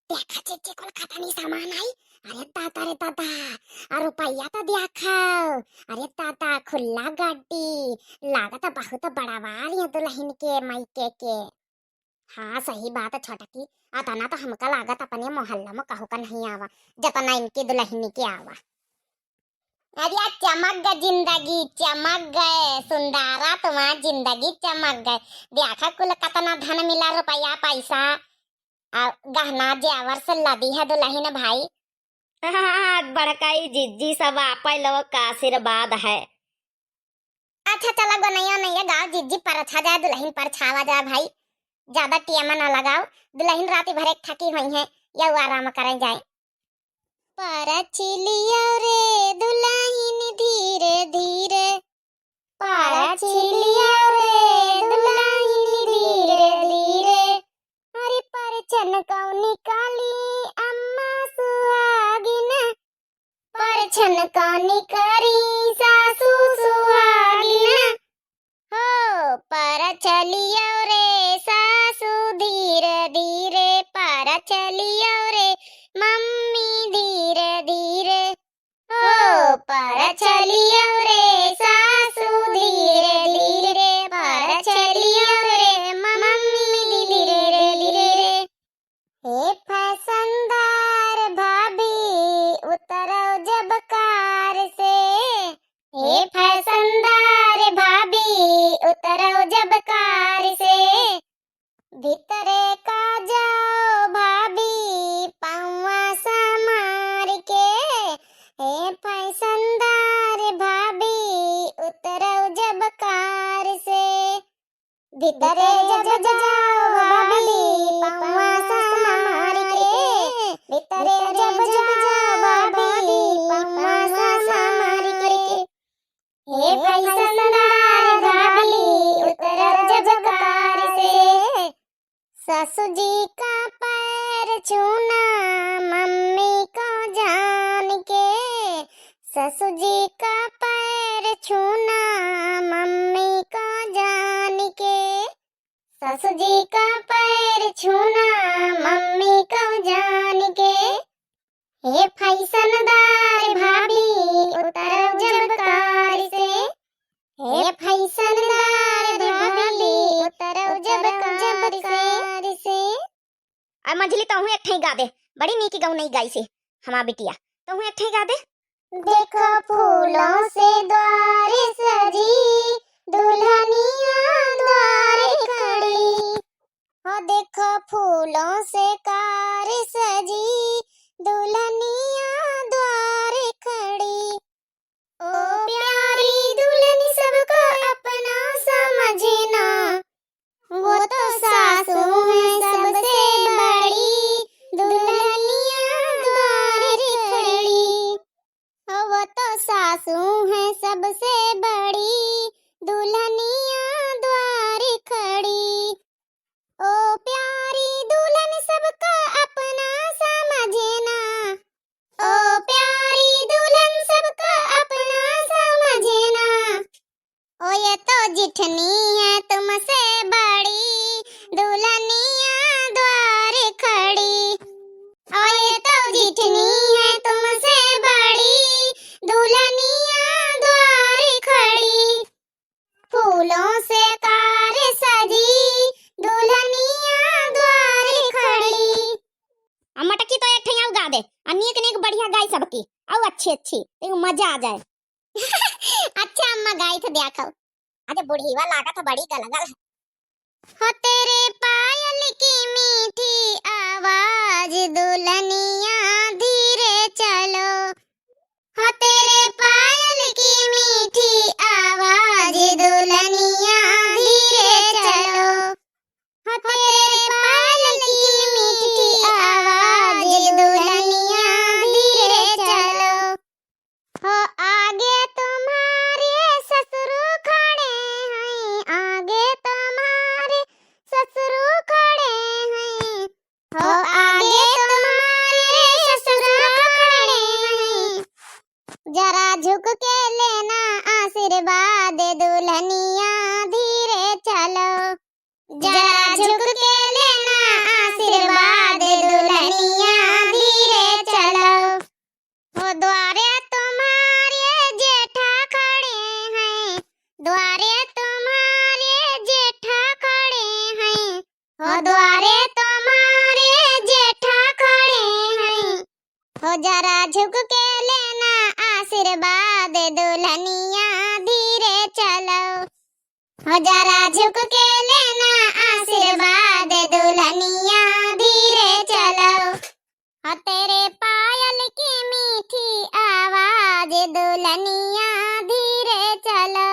देखा चिच्ची कोलकाता नी सामान आई। अरे ताता रे ताता, अरे रुपया तो दिखाओ। अरे ताता खुला गाड़ी लागत बहुत बड़ा वाली है दुल्हन के मायके के। हाँ सही बात है छोटा की। अतना तो हमका लागत अपने मोहल्ला में कहू का नहीं आवा जतना इनकी दुल्हन के आवा। अरे चमक गए जिंदगी, चमक गए सुंदरा, तुम्हारी जिंदगी चमक गए। देखा कुल कितना धन मिला, रुपया पैसा गहना जेवर से लदी है दुल्हन भाई। बड़काई जिज्जी सब आपा लोग का आशीर्वाद है। अच्छा चला गनैया नहीं गाँव जिज्जी पर अच्छा जाए, दुल्हन पर छावा जाए भाई। ज्यादा टियमा न लगाओ, दुल्हन रात भर एक थकी हुई है या आराम करे जाए। पर चिलिया रे दुल्हन धीरे धीरे, पर चिलिया रे दुल्हन धीरे धीरे। अरे पर छनकौनी काली अम्मा सुहागिन, पर छनकौनी करी सासू सुहागिन। हो पर चलियो रे सासू धीरे धीरे, पर चलियो रे मम्मी धीरे धीरे। हो पर चलियो रे सासू धीरे धीरे, पर चलियो रे मम्मी धीरे धीरे। हे फैशनदार भाभी उतरो जब कार से, हे फैशनदार भाभी उतरो जब कार से। भीतरे का जाओ भाभी पाँवा समार के, हे फैशनदार भाभी उतरो जब कार से। भीतरे जब जाओ भाभी पाँवा समार के, भीतरे जब जाओ भाभी पाँवा समार के। हे फैशनदार भाभी उतरो जब कार से। ससुर जी का पैर छूना मम्मी को जान के, ससुर जी का पैर छूना मम्मी को जान के, ससुर जी का पैर छूना मम्मी को जान के। हे फैशनदार भाभी उतरो जब कार से, हे फैशनदार भाभी उतरो जब कार से। आ मंजली तहु एक ठई गा दे, बड़ी नीकी गाऊ नहीं गाई से हमार बिटिया, तहु एक ठई गा दे। देखो फूलों से द्वार सजी दुल्हनिया द्वार खड़ी, हो देखो फूलों से कार सजी दुल्हनिया द्वार खड़ी। ओ प्यारी दुल्हन सबको अपना समझना, वो तो सासू है सबसे बड़ी दुल्हनिया द्वार खड़ी। वो तो सासू है सबसे बड़ी दुल्हनिया द्वार खड़ी। ओ प्यारी दुल्हन सबको अपना समझना, ओ प्यारी दुल्हन सबको अपना समझना। ओ ये तो जिठनी है तुमसे बड़ी दुल्हनिया द्वार खड़ी। ओ ये तो जिठनी है तुमसे बड़ी दुल्हनिया द्वार खड़ी। फूलों से कार सजी दुल्हनिया द्वार खड़ी। अम्मा टकी तो एक ठई आऊ गा दे, अनेक नेक बढ़िया गाई सबकी, आऊ अच्छी अच्छी, देखो मजा आ जाए। अच्छा अम्मा गाई तो देखो। अरे बुढ़ीवा लागत बड़ी गलगल। हो तेरे पायल की मीठी आवाज दुल्हनिया धीरे चलो, हो तेरे पायल की मीठी आवाज दुल्हनिया धीरे चलो, हो तेरे पायल की मीठी आवाज दुल्हनिया धीरे चलो। हो आगे तुम्हारे ससुर खड़े हैं, आगे तुम्हारे ससुर खड़े हैं, हो आगे तुम्हारे ससुर खड़े हैं। जरा झुक के लेना आशीर्वाद दुल्हनिया धीरे चलो, जरा झुक के लेना आशीर्वाद दुल्हनिया जरा झुक के लेना आशीर्वाद दुल्हनिया धीरे चलो, हो जरा झुक के लेना आशीर्वाद दुल्हनिया धीरे चलो, हो तेरे पायल की मीठी आवाज दुल्हनिया धीरे चलो,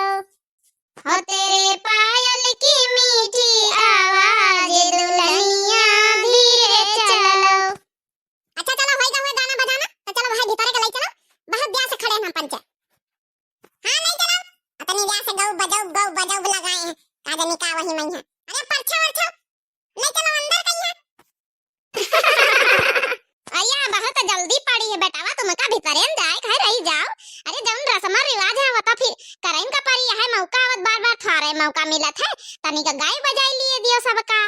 हो तेरे पायल की मीठी आवाज दुल्हनिया धीरे चलो। अच्छा चलो होएगा हुआ गाना बजाना, तो चलो भाई भीतर के ले चलो, बहुत ब्याह से खड़े हैं हम पंचे। हां नहीं चलो, अपनी ब्याह से गौ बजाओ लगाए हैं, काजनी का वही मैं है। अरे परछा ले चलो अंदर कहिए। अया बहुत जल्दी पड़ी है बेटावा, तुम का भीतर में जाए कहे रही जाओ। अरे जौन रस्म रिवाज है वता फिर करइन का परी है, मौका आवत बार थारे मौका मिलत है, तनी का गाय बजाई लिए दियो सबका।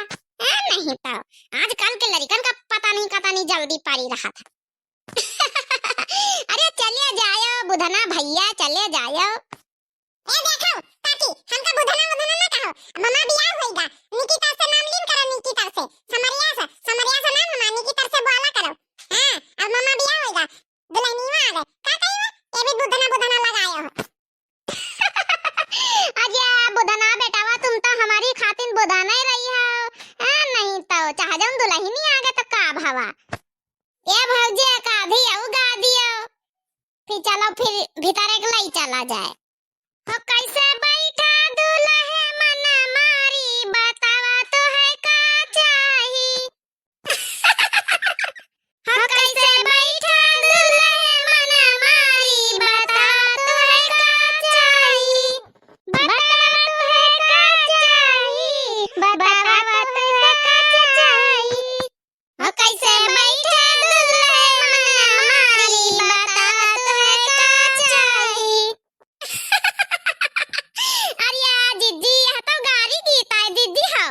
नहीं तो आजकल के लड़कन का पता नहीं जल्दी पारी रहा था। अरे चलिए जायो बुधना भैया, चले जायो। ए देखो काकी, हमका बुधना ना कहो, ममा बियाह होएगा, निकिता से नाम लीन करो, निकिता से समरिया से नाम हमार निकिता से बोला करो। हां अब ममा बियाह होएगा, दुल्हनिया आ गए, का कहियो ये भी बुधना लगायो हो। अरे बुधना बेटावा, तुम तो हमारी खातिन बुधना ही रही हो। नहीं तो चाह जाऊं दुल्हनी आ गए तो का भावा, ये भौजी का धी औ गा दियो, फिर चलो फिर भीतर एक लई चला जाए। हो कैसे बैठा दुल्हे मन मारी, बतावा तो है का चाही। हो कैसे बैठा दुल्हे मन मारी, बता तो है का चाही, बतावा तो है का चाही, बतावा तो है का चाही। हो कैसे बैठा दुल्हे मन मारी, बता तो है का चाही। अरे दीदी यह तो गारी गीत है दीदी हो।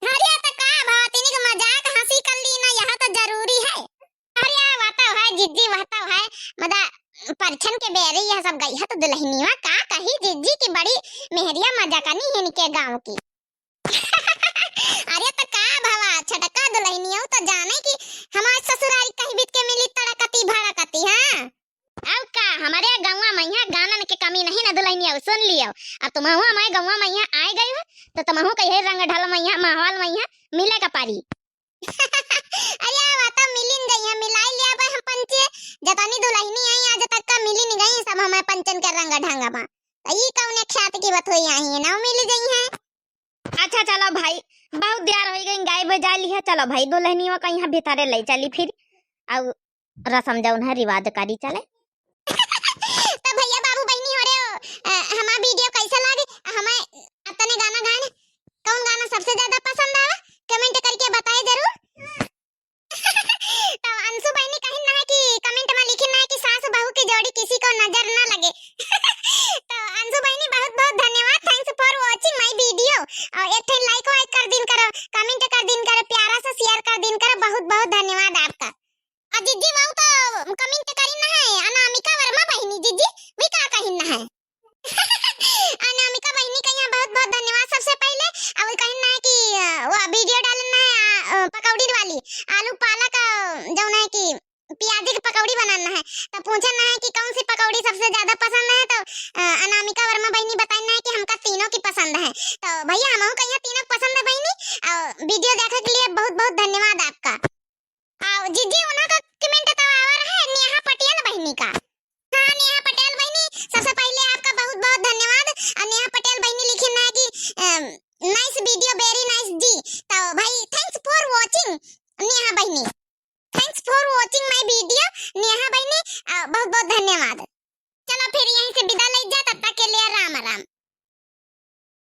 अरे तो का बात, इनके मजाक हंसी कर ली ना, यह तो जरूरी है। अरे वाता है दीदी, वाता है मदा परछन के बेरी यह सब गई है तो दुल्हनिया का कही दीदी की बड़ी मेहरिया मजा करनी है इनके गांव की। अरे तो का भावा छटका दुल्हनिया तो जाने की हमारे ससुरारी कहीं बीत के मिली तड़कती भड़कती। हां अब का हमारे गांवा मैया गानन के कमी नहीं ना दुल्हनिया, सुन लियो। अब तुमहु हमारे गांवा मैया आए गई हो तो तुमहु कहे रंग ढल मैया माहौल मैया मिले का पारी। अरे वाता मिलिन गई है, मिलाई लिया बा हम पंचे, जतानी दुल्हनी आई आज तक का मिली नहीं गई सब हमारे पंचन के रंग ढंगा बा। ई कौन एक ख्यात की बात हुई आई है ना मिल गई है। अच्छा चलो भाई बहुत देर हो गई, गाय बजा ली है, चलो भाई दुल्हनी में कहीं भीतर ले चली फिर अब रसम जौन है रिवाज करी चले। तो भैया बाबू बहनी हो रहे हो, हमारा वीडियो कैसा लगे, हमें अपने गाना गाने कौन गाना सबसे ज्यादा पसंद आवा कमेंट करके बताए जरूर। तो अंशु बहनी कहीं ना है कि कमेंट में लिखी ना है कि सास बहू की जोड़ी किसी को नजर ना लगे। तो अंशु बहनी बहुत धन्यवाद, thanks for watching my video. और एक लाइक कर दिन करो, कमेंट कर दिन करो, प्यारा सा शेयर कर दिन करो, बहुत धन्यवाद आपका। और दीदी वो तो कमेंट करी ना है अनामिका वर्मा बहनी दीदी भी का कहीं ना है। अनामिका बहनी का यहाँ बहुत धन्यवाद सबसे पहले। अब कहीं ना है कि वो वीडियो डालना है पकौड़ी वाली, आलू पालक जो है कि प्याज की पकौड़ी बनाना है, तो पूछना है कि कौन सी पकौड़ी सबसे ज्यादा पसंद है, तो अनामिका वर्मा बहनी बताना है कि हमका तीनों की पसंद है। तो भैया हमहु का यहाँ तीनों पसंद है बहनी। वीडियो देखने के लिए बहुत धन्यवाद आपका। जीजी उन्हों का कमेंट तो आ रहा है नेहा पटेल बहनी का। हाँ नेहा पटेल बहनी सबसे पहले आपका बहुत धन्यवाद। नेहा पटेल बहनी लिखना है कि नाइस वीडियो वेरी नाइस जी। तो भाई थैंक्स फॉर वाचिंग नेहा बहनी, thanks for watching my video Neha बहनी, बहुत धन्यवाद। चलो फिर यहीं से विदा ले जा, तब तक के लिए राम राम।